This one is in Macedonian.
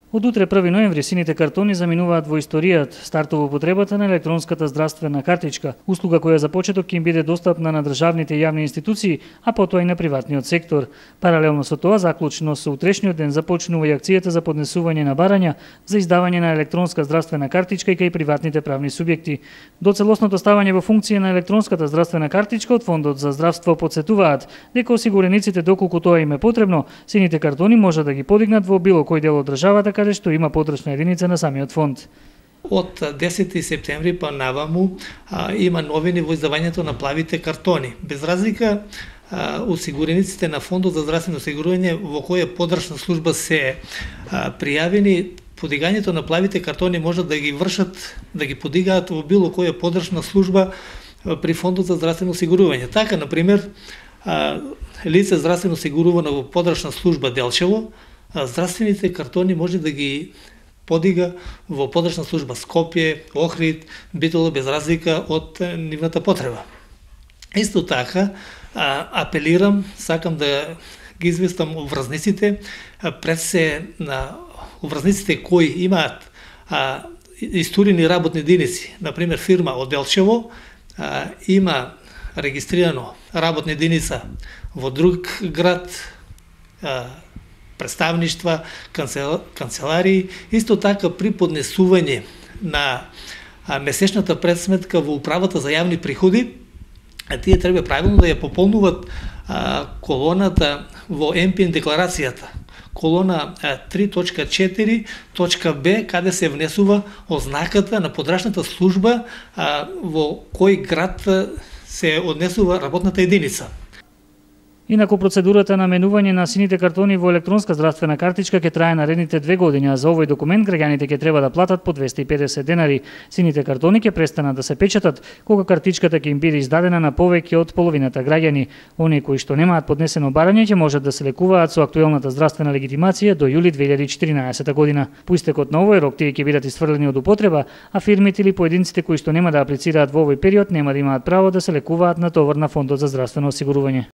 Од утре 1 ноември сините картони заминуваат во историјата. Стартува употребата на електронската здравствена картичка, услуга која за почеток ќе им биде достапна на државните и јавни институции, а потоа и на приватниот сектор. Паралелно со тоа, заклучно со утрешниот ден започнува и акцијата за поднесување на барања за издавање на електронска здравствена картичка и кај приватните правни субјекти. До целосното ставање во функција на електронската здравствена картичка од Фондот за здравство потсетуваат дека осигурениците, доколку тоа им е потребно, сините картони може да ги подигнат во било кој дел од државата каде што има подрачна единица на самиот фонд. Од 10 септември па наваму има новини во издавањето на плавите картони. Без разлика осигурениците на Фондот за здравствено осигурување во која подрачна служба се пријавени, подигањето на плавите картони може да ги вршат, да ги подигаат во било која подрачна служба при Фондот за здравствено осигурување. Така, например, лице здравствено осигурувано во подрачна служба Делчево, здравствените картони може да ги подига во подрачна служба Скопје, Охрид, Битола, без разлика од нивната потреба. Исто така, апелирам, сакам да ги известам уврзниците, пред се на уврзниците кои имаат истурени работни единици, например фирма од Делчево, има регистрирано работна единица во друг град, представништва, канцеларии, исто така при поднесување на месечната предсметка во управата за јавни приходи, тие треба правилно да ја пополнуваат колоната во МПН декларацијата. Колона 3.4.b, каде се внесува ознаката на подрачната служба во кој град се однесува работната единица. Инаку процедурата на менување на сините картони во електронска здравствена картичка ќе трае наредните 2 години, а за овој документ граѓаните ќе треба да платат по 250 денари. Сините картони ќе престанат да се печатат кога картичката ќе им биде издадена на повеќе од половината граѓани. Оние кои што немаат поднесено барање ќе можат да се лекуваат со актуелната здравствена легитимација до јули 2014 година. По истекот на овој рок тие ќе бидат исфрлени од употреба, а фирмите или поединците кои што нема да аплицираат во овој период нема да имаат право да се лекуваат на товар на Фондот за здравствено осигурување.